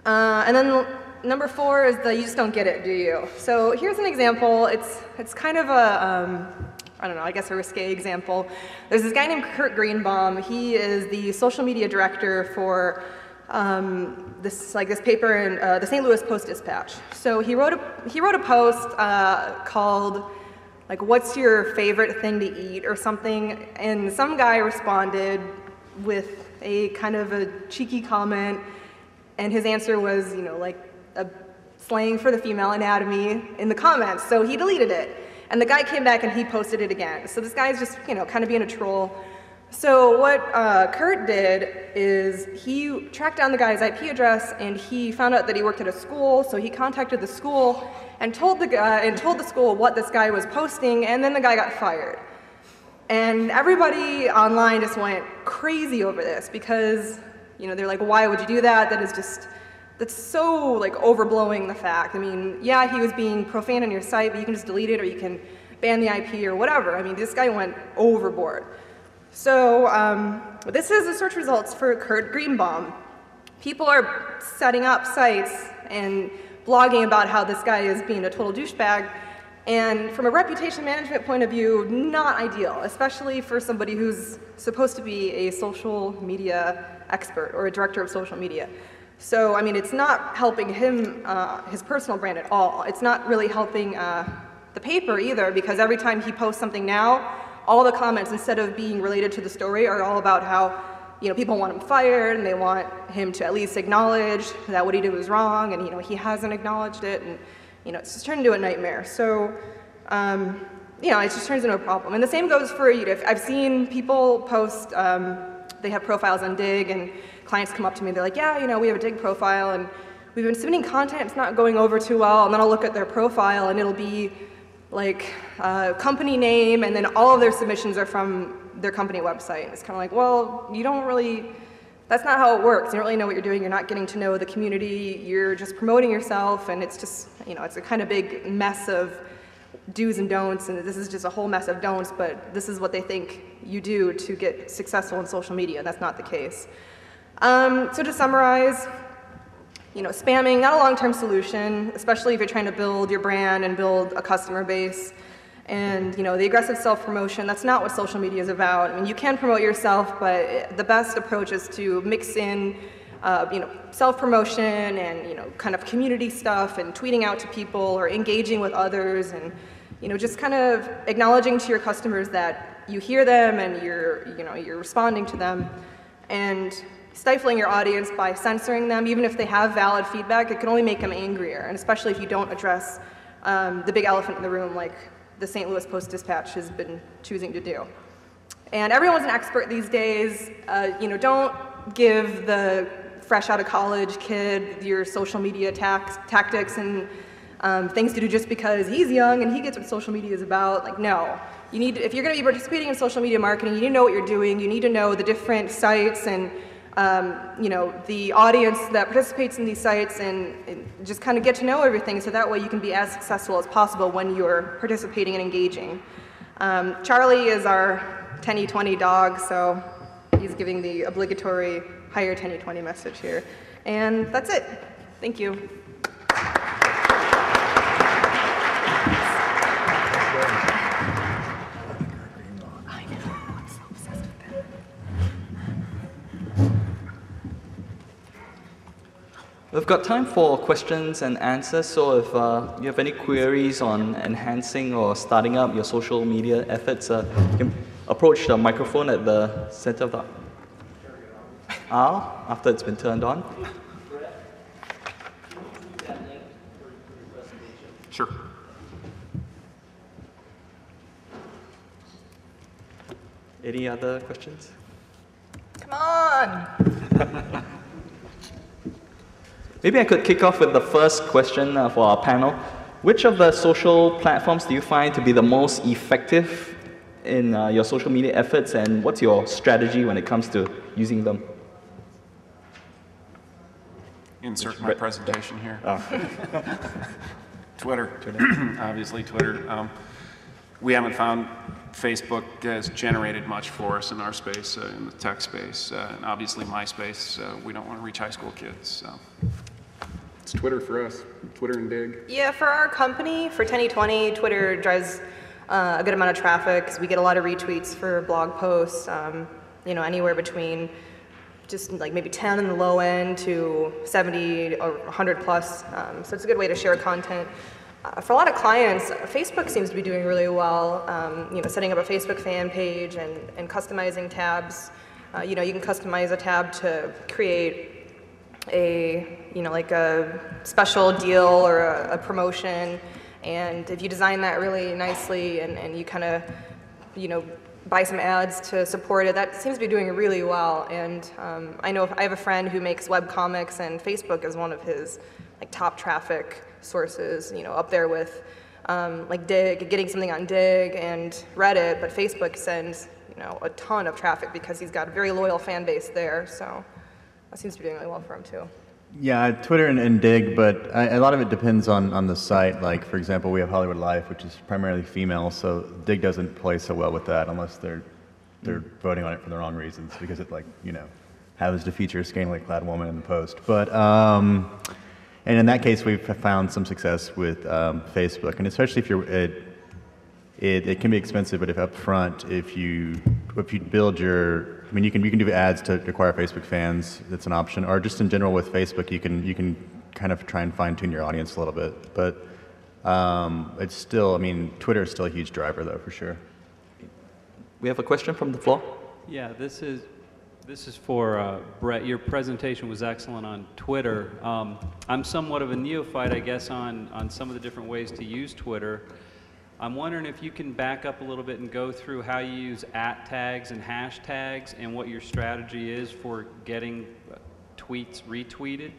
And then number 4 is you just don't get it, do you? So here's an example. It's kind of a I don't know, I guess a risque example. There's this guy named Kurt Greenbaum. He is the social media director for this paper in the St. Louis Post-Dispatch. So he wrote a post called, like, what's your favorite thing to eat or something, and some guy responded with a kind of a cheeky comment, and his answer was, like a slang for the female anatomy in the comments, so he deleted it. And the guy came back and he posted it again. So this guy's just, kind of being a troll. So what Kurt did is he tracked down the guy's IP address, and he found out that he worked at a school, so he contacted the school, and told the school what this guy was posting, and then the guy got fired. And everybody online just went crazy over this because, you know, they're like, why would you do that? That's so like overblowing the fact. I mean, yeah, he was being profane on your site, but you can just delete it or you can ban the IP or whatever. I mean, this guy went overboard. So this is the search results for Kurt Greenbaum. People are setting up sites and blogging about how this guy is being a total douchebag. And from a reputation management point of view, not ideal, especially for somebody who's supposed to be a social media expert or a director of social media. So, I mean, it's not helping him, his personal brand at all. It's not really helping the paper either, because every time he posts something now, all the comments, instead of being related to the story, are all about how, you know, people want him fired and they want him to at least acknowledge that what he did was wrong, and, you know, he hasn't acknowledged it, and, you know, it's just turned into a nightmare. So, you know, it just turns into a problem. And the same goes for, you know, I've seen people post, they have profiles on Dig, and clients come up to me, they're like, yeah, you know, we have a Dig profile, and we've been submitting content, it's not going over too well, and then I'll look at their profile, and it'll be like company name, and then all of their submissions are from their company website. And it's kind of like, well, you don't really, that's not how it works. You don't really know what you're doing. You're not getting to know the community. You're just promoting yourself, and it's just, you know, it's a kind of big mess of do's and don'ts, and this is just a whole mess of don'ts, but this is what they think you do to get successful in social media. That's not the case. So to summarize, you know, spamming, not a long-term solution, especially if you're trying to build your brand and build a customer base. And, you know, the aggressive self-promotion, that's not what social media is about. I mean, you can promote yourself, but the best approach is to mix in, you know, self-promotion and, you know, kind of community stuff and tweeting out to people or engaging with others and, you know, just kind of acknowledging to your customers that you hear them and you're responding to them. And stifling your audience by censoring them, even if they have valid feedback, it can only make them angrier, and especially if you don't address the big elephant in the room like the St. Louis Post-Dispatch has been choosing to do. And everyone's an expert these days. You know, don't give the fresh out of college kid your social media tactics and things to do just because he's young and he gets what social media is about. Like, no. You need to, if you're going to be participating in social media marketing, you need to know what you're doing. You need to know the different sites and you know, the audience that participates in these sites, and just kind of get to know everything so that way you can be as successful as possible when you're participating and engaging. Charlie is our 10E20 dog, so he's giving the obligatory hire 10E20 message here. And that's it. Thank you. We've got time for questions and answers, so if you have any queries on enhancing or starting up your social media efforts, you can approach the microphone at the center of the aisle after it's been turned on. Sure. Any other questions? Come on! Maybe I could kick off with the first question for our panel. Which of the social platforms do you find to be the most effective in your social media efforts, and what's your strategy when it comes to using them? Insert my presentation here. Oh. Twitter. Obviously, Twitter. We haven't found Facebook has generated much for us in our space, in the tech space, and obviously MySpace. We don't want to reach high school kids. So. It's Twitter for us, Twitter and Dig. Yeah, for our company, for 10E20, Twitter drives a good amount of traffic because we get a lot of retweets for blog posts, you know, anywhere between just like maybe 10 in the low end to 70 or 100 plus. So it's a good way to share content. For a lot of clients, Facebook seems to be doing really well, you know, setting up a Facebook fan page and customizing tabs. You know, you can customize a tab to create a, you know, like a special deal or a promotion, and if you design that really nicely and you kind of, you know, buy some ads to support it, that seems to be doing really well. And I know I have a friend who makes web comics, and Facebook is one of his like top traffic sources, up there with like Dig, getting something on Dig and Reddit, but Facebook sends, a ton of traffic because he's got a very loyal fan base there, so that seems to be doing really well for him too. Yeah, Twitter and Dig, but a lot of it depends on the site. Like, for example, we have Hollywood Life, which is primarily female, so Dig doesn't play so well with that unless they're voting on it for the wrong reasons, because it, happens to feature a scantily clad woman in the post. But and in that case, we've found some success with Facebook, and especially if it can be expensive, but if upfront, if you build your, you can do ads to acquire Facebook fans. That's an option, or just in general with Facebook, you can kind of try and fine tune your audience a little bit. But it's still, Twitter is still a huge driver though, for sure. We have a question from the floor. Yeah, this is for Brett. Your presentation was excellent on Twitter. I'm somewhat of a neophyte, I guess, on some of the different ways to use Twitter. I'm wondering if you can back up a little bit and go through how you use @tags and hashtags and what your strategy is for getting tweets retweeted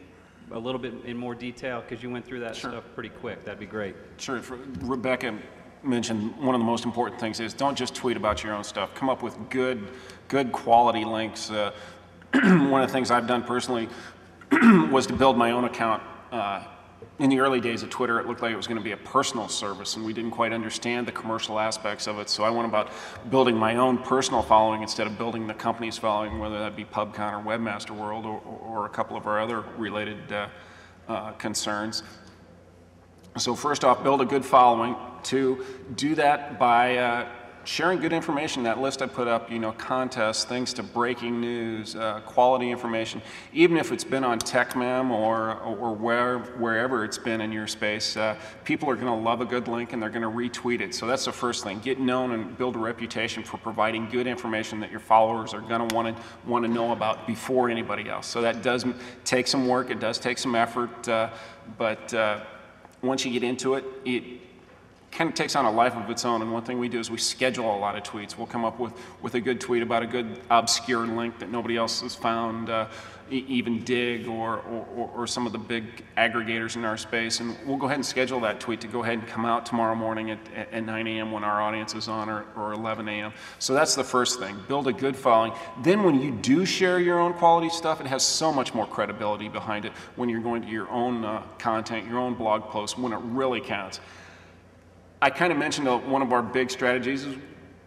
a little bit in more detail, because you went through that stuff pretty quick. That'd be great. Sure. Rebecca mentioned one of the most important things is don't just tweet about your own stuff. Come up with good quality links. One of the things I've done personally was to build my own account. In the early days of Twitter, it looked like it was going to be a personal service, and we didn't quite understand the commercial aspects of it. So I went about building my own personal following instead of building the company's following, whether that be PubCon or WebmasterWorld or a couple of our other related concerns. So first off, build a good following. 2, do that by sharing good information. That list I put up, contests, things to breaking news, quality information. Even if it's been on TechMem or wherever it's been in your space, people are going to love a good link and they're going to retweet it. So that's the first thing. Get known and build a reputation for providing good information that your followers are going to want to know about before anybody else. So that does take some work. It does take some effort, but once you get into it, it kind of takes on a life of its own. And one thing we do is we schedule a lot of tweets. We'll come up with a good tweet about a good obscure link that nobody else has found, even Dig or some of the big aggregators in our space. And we'll go ahead and schedule that tweet to go ahead and come out tomorrow morning at 9 a.m. when our audience is on, or 11 a.m. So that's the first thing. Build a good following. Then when you do share your own quality stuff, it has so much more credibility behind it when you're going to your own content, your own blog posts, when it really counts. I kind of mentioned one of our big strategies is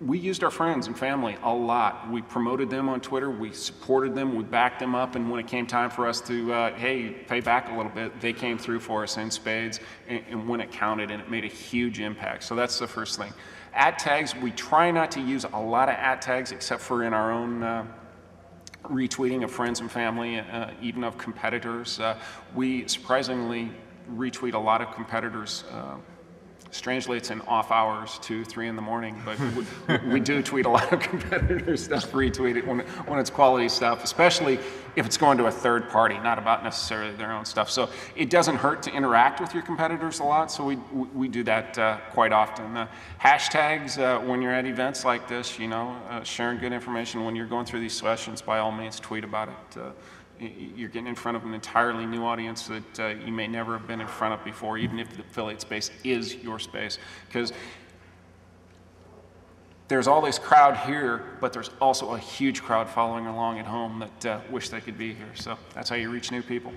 we used our friends and family a lot. We promoted them on Twitter, we supported them, we backed them up, and when it came time for us to, hey, pay back a little bit, they came through for us in spades, and when it counted, and it made a huge impact. So that's the first thing. @tags, we try not to use a lot of @tags except for in our own retweeting of friends and family, even of competitors. We surprisingly retweet a lot of competitors. Strangely, it's in off hours, 2, 3 in the morning, but we do tweet a lot of competitor stuff, retweet it when it's quality stuff, especially if it's going to a third party, not about necessarily their own stuff. So it doesn't hurt to interact with your competitors a lot, so we do that quite often. Hashtags, when you're at events like this, sharing good information. When you're going through these sessions, by all means, tweet about it. You're getting in front of an entirely new audience that you may never have been in front of before, even if the affiliate space is your space. Because there's all this crowd here, but there's also a huge crowd following along at home that wish they could be here. So that's how you reach new people.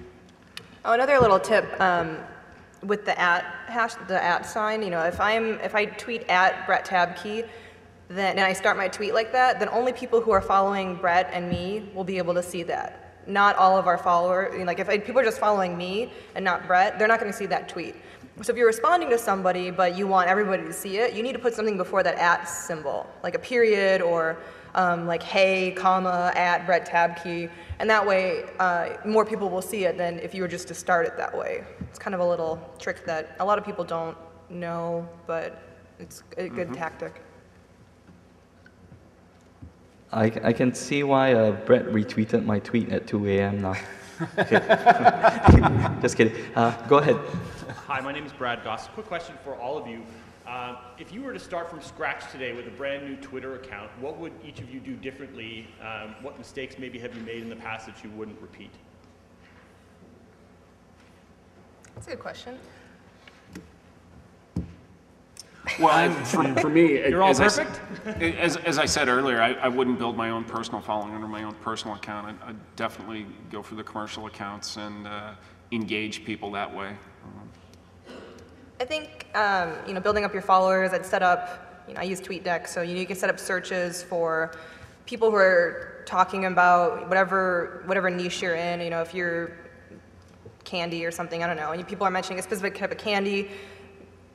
Oh, another little tip with the @ sign. If I tweet @Brett Tabke, and I start my tweet like that, then only people who are following Brett and me will be able to see that. Not all of our followers, if people are just following me and not Brett, they're not going to see that tweet. So if you're responding to somebody but you want everybody to see it, you need to put something before that @ symbol, like a period or like hey, comma, @Brett Tabke, and that way more people will see it than if you were just to start it that way. It's kind of a little trick that a lot of people don't know, but it's a good tactic. I can see why Brett retweeted my tweet at 2 a.m. now. Just kidding. Go ahead. Hi, my name is Brad Goss. Quick question for all of you. If you were to start from scratch today with a brand new Twitter account, what would each of you do differently? What mistakes maybe have you made in the past that you wouldn't repeat? That's a good question. Well, for me, You're all as perfect? As I said earlier, I wouldn't build my own personal following under my own personal account. I'd definitely go for the commercial accounts and engage people that way. I think, building up your followers, I'd set up, I use TweetDeck, so you can set up searches for people who are talking about whatever niche you're in. If you're candy or something, I don't know, and people are mentioning a specific type of candy,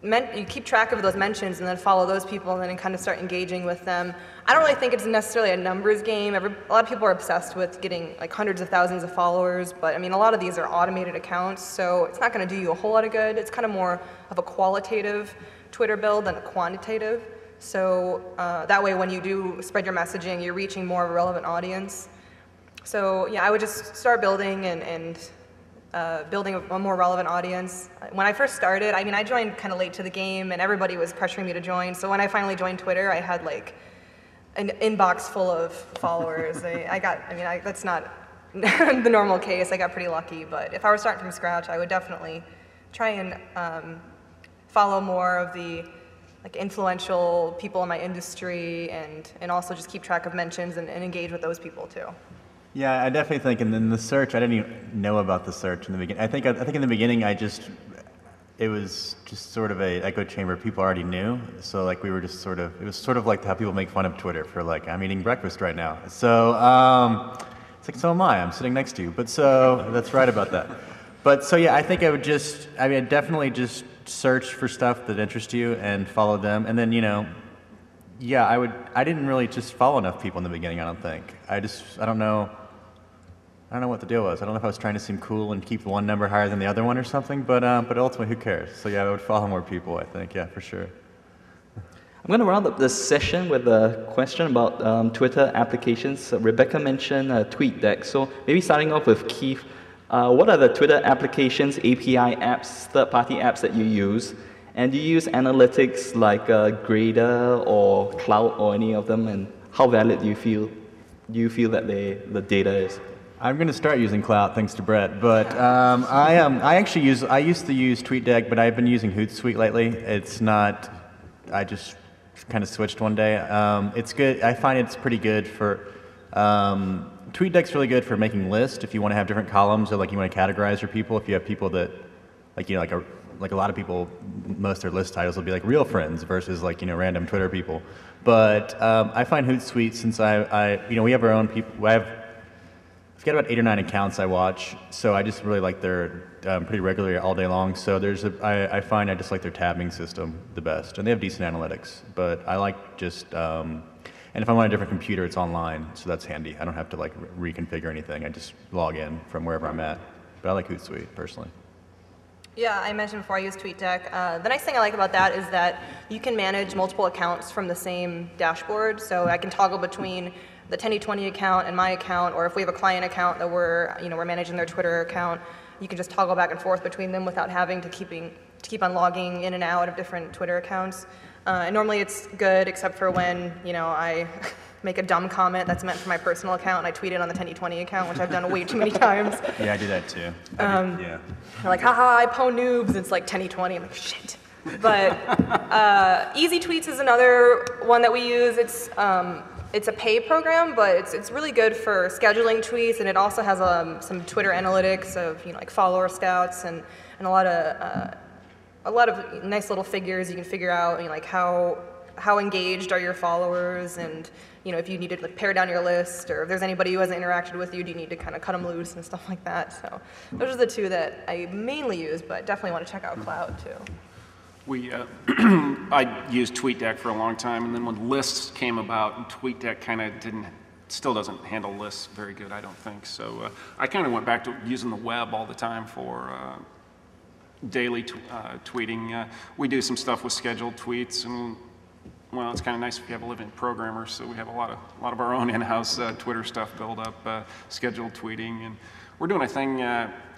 you keep track of those mentions and then follow those people and then kind of start engaging with them. I don't really think it's necessarily a numbers game. A lot of people are obsessed with getting like hundreds of thousands of followers, but a lot of these are automated accounts, so it's not going to do you a whole lot of good. It's kind of more of a qualitative Twitter build than a quantitative. So that way when you do spread your messaging, you're reaching more of a relevant audience. So yeah, I would just start building and building a more relevant audience. When I first started, I joined kind of late to the game and everybody was pressuring me to join. So when I finally joined Twitter, I had like an inbox full of followers. That's not the normal case. I got pretty lucky, but if I were starting from scratch, I would definitely try and follow more of the influential people in my industry and also just keep track of mentions and engage with those people too. Yeah, I definitely think, and then the search, I didn't even know about the search in the beginning. I think in the beginning, it was just sort of a echo chamber people already knew. So we were just it was sort of like how people make fun of Twitter for I'm eating breakfast right now. So it's so am I, I'm sitting next to you. But so, that's right about that. But so yeah, I think I would I'd definitely just search for stuff that interests you and follow them. And then, yeah, I didn't really just follow enough people in the beginning, I don't think. I don't know what the deal was. I don't know if I was trying to seem cool and keep one number higher than the other one or something, but ultimately, who cares? So yeah, I would follow more people, I think, yeah, for sure. I'm going to round up this session with a question about Twitter applications. Rebecca mentioned TweetDeck, so maybe starting off with Keith, what are the Twitter applications, API apps, third-party apps that you use? And do you use analytics like Grader or Cloud or any of them? And how valid do you feel that the data is? I'm going to start using Cloud thanks to Brett, but I used to use TweetDeck, but I've been using Hootsuite lately. It's not. I just kind of switched one day. It's good. I find it's pretty good for. TweetDeck's really good for making lists if you want to have different columns or you want to categorize your people. If you have people that like a lot of people, most of their list titles will be real friends versus random Twitter people. But I find Hootsuite, since we have our own people. I've got about 8 or 9 accounts I watch, so I just really like their pretty regularly all day long. So I find I just like their tabbing system the best, and they have decent analytics. But I like just and if I'm on a different computer, it's online, so that's handy. I don't have to reconfigure anything. I just log in from wherever I'm at. But I like Hootsuite personally. Yeah, I mentioned before I use TweetDeck. The nice thing I like about that is that you can manage multiple accounts from the same dashboard. So I can toggle between the 1020 account and my account, or if we have a client account that we're managing their Twitter account, you can just toggle back and forth between them without having to keep on logging in and out of different Twitter accounts. And normally it's good, except for when I make a dumb comment that's meant for my personal account and I tweet it on the 1020 account, which I've done way too many times. Yeah, I do that too. Yeah. They're like, haha, I po noobs. It's like 1020. I'm like, shit. But Easy Tweets is another one that we use. It's a pay program, but it's really good for scheduling tweets, and it also has some Twitter analytics of follower stats and a lot of nice little figures you can figure out how engaged are your followers, and if you need to pare down your list, or if there's anybody who hasn't interacted with you, do you need to kind of cut them loose and stuff like that. So those are the two that I mainly use, but definitely want to check out Cloud too. I used TweetDeck for a long time, and then when lists came about, and TweetDeck kind of still doesn't handle lists very good, I don't think. So I kind of went back to using the web all the time for daily tweeting. We do some stuff with scheduled tweets, and well, it's kind of nice if you have a living programmer. So we have a lot of our own in-house Twitter stuff build up, scheduled tweeting, and we're doing a thing.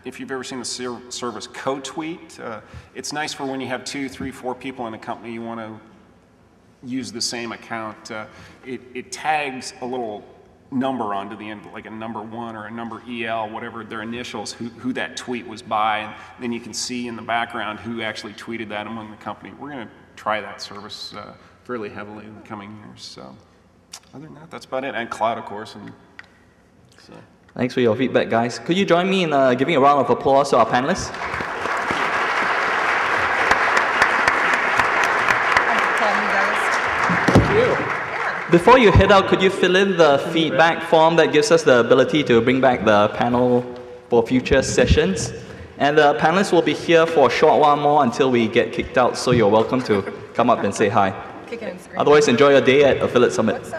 If you've ever seen the service Co-Tweet, it's nice for when you have 2, 3, 4 people in a company you want to use the same account. It tags a little number onto the end, like a number 1 or a number EL, whatever their initials, who that tweet was by, and then you can see in the background who actually tweeted that among the company. We're going to try that service fairly heavily in the coming years. So other than that, that's about it. And cloud, of course. And so. Thanks for your feedback, guys. Could you join me in giving a round of applause to our panelists? Before you head out, could you fill in the feedback form that gives us the ability to bring back the panel for future sessions? And the panelists will be here for a short while more until we get kicked out, so you're welcome to come up and say hi. Kicking and screaming. Otherwise, enjoy your day at Affiliate Summit. What's